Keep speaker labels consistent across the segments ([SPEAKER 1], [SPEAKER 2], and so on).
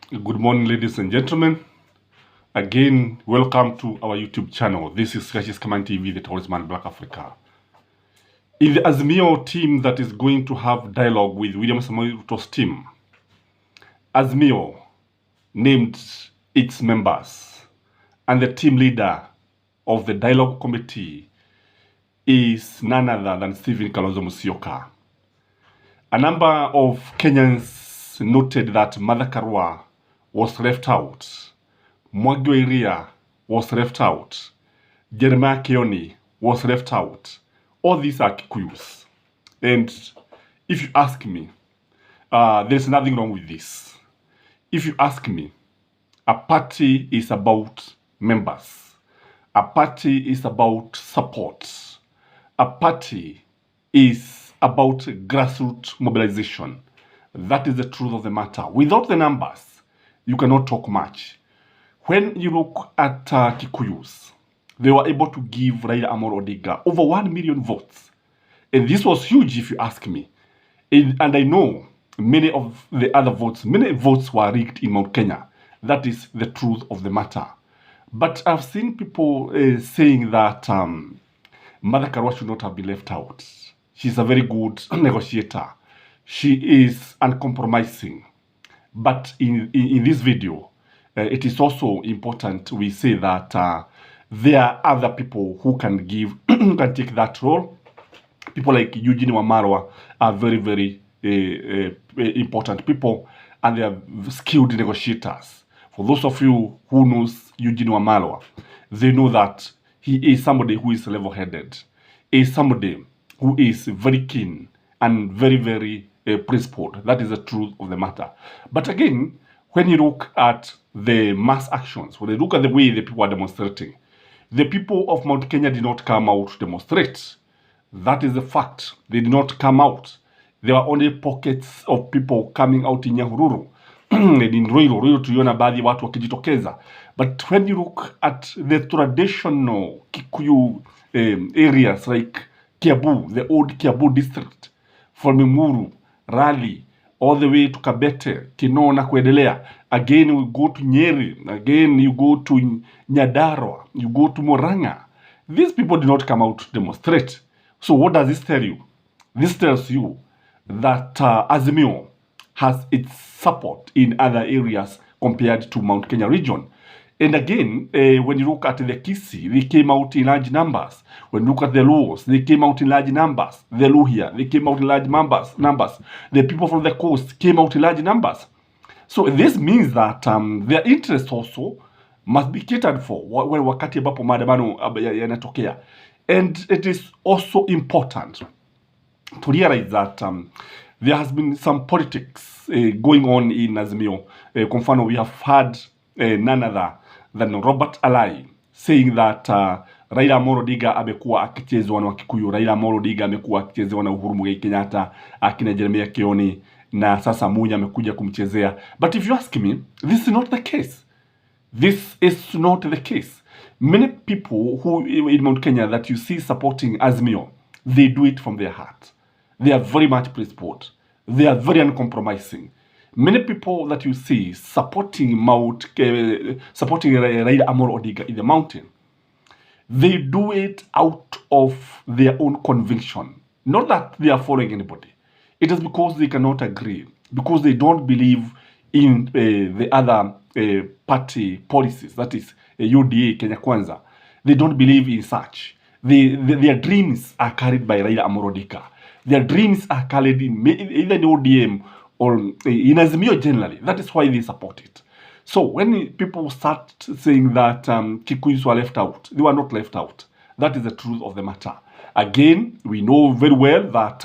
[SPEAKER 1] Good morning, ladies and gentlemen. Again, welcome to our YouTube channel. This is Rashis Kaman TV, the Talisman Black Africa. In the AZIMIO team that is going to have dialogue with William Samoei Ruto's team, AZIMIO named its members, and the team leader of the dialogue committee is none other than KALONZO Musyoka. A number of Kenyans noted that Mother Karua was left out. Mwagyo was left out. Jeremiah Kioni was left out. All these are Kikuyus. And if you ask me, there's nothing wrong with this. If you ask me, a party is about members. A party is about support. A party is about grassroots mobilization. That is the truth of the matter. Without the numbers, you cannot talk much. When you look at Kikuyus, they were able to give Raila Amolo Odinga over 1 million votes. And this was huge if you ask me. And I know many of the other votes, many votes were rigged in Mount Kenya. That is the truth of the matter. But I've seen people saying that Mother Karua should not have been left out. She's a very good negotiator. She is uncompromising. But in this video, it is also important we say that there are other people who can give, who can take that role. People like Eugene Wamalwa are very, very important people, and they are skilled negotiators. For those of you who knows Eugene Wamalwa, they know that he is somebody who is level-headed, is somebody who is very keen and very, very principled. That is the truth of the matter. But again, when you look at the mass actions, when you look at the way the people are demonstrating, the people of Mount Kenya did not come out to demonstrate. That is the fact. They did not come out. There were only pockets of people coming out in Nyahururu and in Ruiru tuliona baadhi watu wakijitokeza. But when you look at the traditional Kikuyu areas like Kiabu, the old Kiabu district, from Imuru, Rally, all the way to Kabete, Kino na kuendelea. Again, we go to Nyeri. Again, you go to Nyandarua. You go to Murang'a. These people did not come out to demonstrate. So what does this tell you? This tells you that AZIMIO has its support in other areas compared to Mount Kenya region. And again, when you look at the Kisi, they came out in large numbers. When you look at the Luos, they came out in large numbers. The Luhia, they came out in large numbers. The people from the coast came out in large numbers. So this means that their interest also must be catered for when wakati ambapo maandamano yanatokea. And it is also important to realize that there has been some politics going on in AZIMIO. Kwa mfano, we have had none other than Robert Alai saying that Raila Amolo Odinga amekuwa akichezwa na Wakikuyu. Raila Amolo Odinga amekuwa akichezwa na Uhuru Muigai Kenyatta, akina Jeremiah Kioni, na sasa Munya amekuja kumchezea. But if you ask me, this is not the case. This is not the case. Many people who in Mount Kenya that you see supporting AZIMIO, they do it from their heart. They are very much principled. They are very uncompromising. Many people that you see supporting supporting Raila Amolo Odinga in the mountain, they do it out of their own conviction. Not that they are following anybody. It is because they cannot agree, because they don't believe in the other party policies, that is UDA, Kenya Kwanza. They don't believe in such. Their dreams are carried by Raila Amolo Odinga. Their dreams are carried in either in ODM or in AZIMIO generally. That is why they support it. So when people start saying that Kikuyus were left out, they were not left out. That is the truth of the matter. Again, we know very well that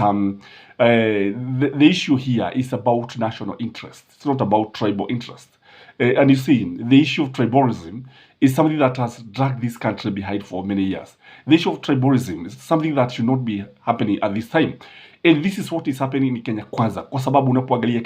[SPEAKER 1] the issue here is about national interest. It's not about tribal interest. And you see, the issue of tribalism is something that has dragged this country behind for many years. The issue of tribalism is something that should not be happening at this time. And this is what is happening in Kenya Kwanza. Kwa sababu unapoangalia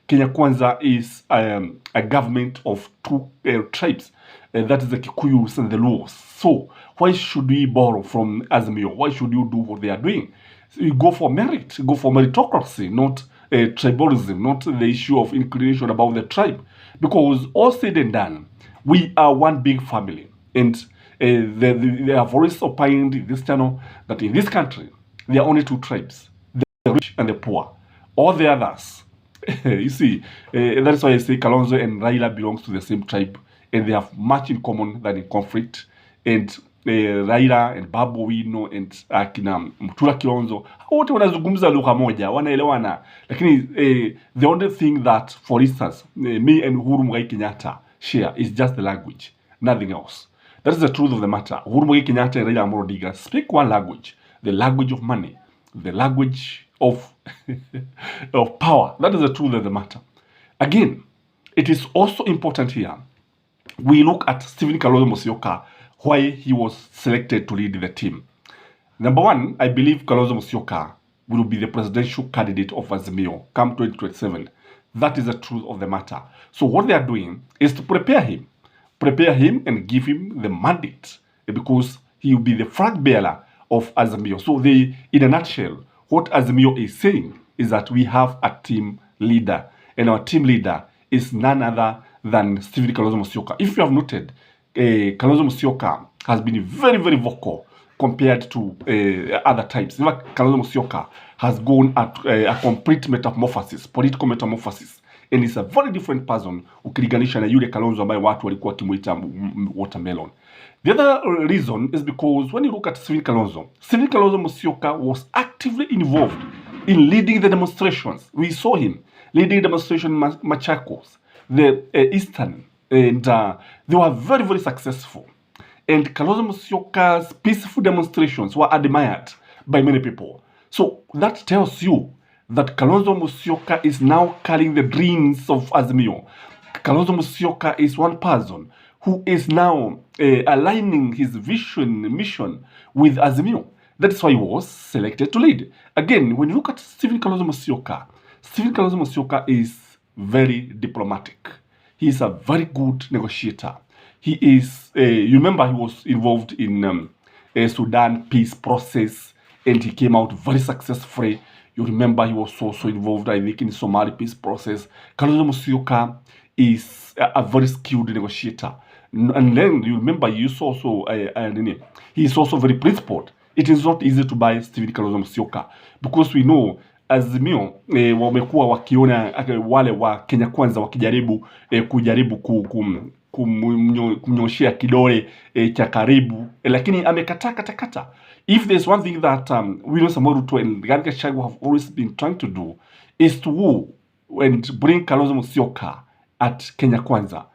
[SPEAKER 1] Kenya Kwanza is a government of two tribes. That is the Kikuyus and the Luos. So why should we borrow from AZIMIO? Why should you do what they are doing? So you go for merit, go for meritocracy, not tribalism, not the issue of inclination about the tribe. Because all said and done, we are one big family. And they have always opined in this channel that in this country, there are only two tribes, the rich and the poor. All the others, you see, that's why I say Kalonzo and Raila belongs to the same tribe, and they have much in common than in conflict. And Raila and Babu Wino and akina Mutula Kilonzo wote wanazungumza lugha moja, wanaelewana. Lakini the only thing that, for instance, me and Uhuru Muigai Kenyatta share is just the language, nothing else. That is the truth of the matter. Uhuru Muigai Kenyatta and Raila Amolo Odinga speak one language, the language of money, the language of of power. That is the truth of the matter. Again, it is also important here. We look at Stephen KALONZO Musyoka, why he was selected to lead the team. Number one, I believe KALONZO Musyoka will be the presidential candidate of AZIMIO come 2027. That is the truth of the matter. So what they are doing is to prepare him and give him the mandate, because he will be the flag bearer of AZIMIO. So they, in a nutshell, what AZIMIO is saying is that we have a team leader, and our team leader is none other than Stephen KALONZO Musyoka. If you have noted, KALONZO Musyoka has been very, very vocal compared to other types. In fact, KALONZO Musyoka has gone at a complete metamorphosis, political metamorphosis, and is a very different person ukilinganisha na yule Kalonzo ambaye watu walikuwa kimuita watermelon. The other reason is because when you look at Stephen KALONZO Musyoka was actively involved in leading the demonstrations. We saw him leading demonstration in Machakos, the Eastern, and they were very, very successful. And KALONZO Musyoka's peaceful demonstrations were admired by many people. So that tells you that KALONZO Musyoka is now carrying the dreams of AZIMIO. KALONZO Musyoka is one person who is now aligning his mission with AZIMIO. That's why he was selected to lead. Again, when you look at Stephen KALONZO Musyoka is very diplomatic. He is a very good negotiator. He is, you remember he was involved in Sudan peace process, and he came out very successfully. You remember he was also involved, I think, in Somali peace process. KALONZO Musyoka is a very skilled negotiator. And then you remember he is also very principled. It is not easy to buy Stephen KALONZO Musyoka, because we know AZIMIO wamekuwa wakiona wale wa Kenya Kwanza wakijaribu kumnyoshea kidole cha karibu, lakini amekataa katakata. If there's one thing that William Samoei Ruto and Rigathi Gachagua have always been trying to do, is to woo and bring KALONZO Musyoka at Kenya Kwanza,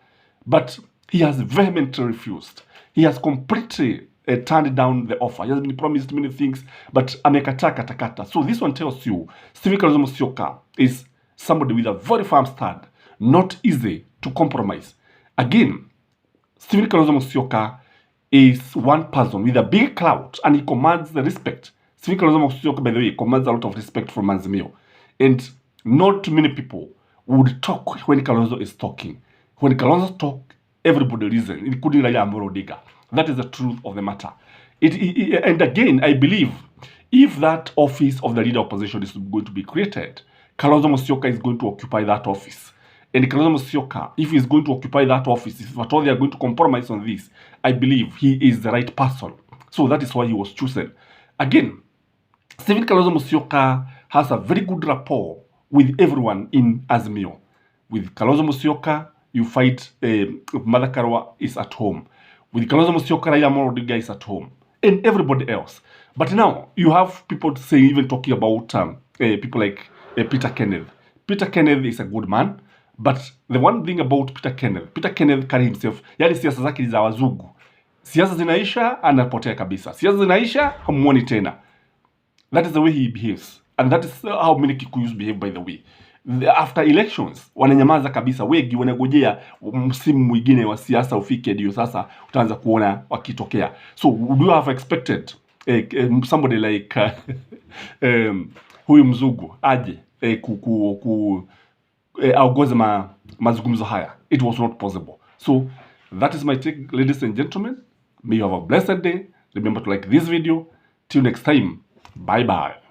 [SPEAKER 1] but he has vehemently refused. He has completely turned down the offer. He has been promised many things, but amekataa katakata. So this one tells you Stephen KALONZO Musyoka is somebody with a very firm stand, not easy to compromise. Again, Stephen KALONZO Musyoka is one person with a big clout, and he commands the respect. Stephen KALONZO Musyoka, by the way, commands a lot of respect from AZIMIO. And not many people would talk when KALONZO is talking. When KALONZO talks, everybody listens, including Raila Amolo Odinga. That is the truth of the matter. And again, I believe if that office of the leader of opposition is going to be created, KALONZO Musyoka is going to occupy that office. And KALONZO Musyoka, if he's going to occupy that office, if at all they are going to compromise on this, I believe he is the right person. So that is why he was chosen. Again, Stephen KALONZO Musyoka has a very good rapport with everyone in AZIMIO. With KALONZO Musyoka, you find Mother Karua is at home. With KALONZO Musyoka, Raila Amolo Odinga is at home. And everybody else. But now, you have people saying, even talking about people like Peter Kenneth. Peter Kenneth is a good man. But the one thing about Peter Kenneth carry himself, yani siasa zake ni za wazungu. Siasa zinaisha, anapotea kabisa. Siasa zinaisha, hamuoni tena. That is the way he behaves. And that is how many Kikuyus behave, by the way. After elections, wananyamaza kabisa. Wengi wanagojea msimu mwingine wa siasa ufike, ndio sasa utaanza kuona wakitokea. So, would you have expected somebody like huyu mzungu aje aongoze mazungumzo haya? It was not possible. So that is my take, ladies and gentlemen. May you have a blessed day. Remember to like this video. Till next time, bye bye.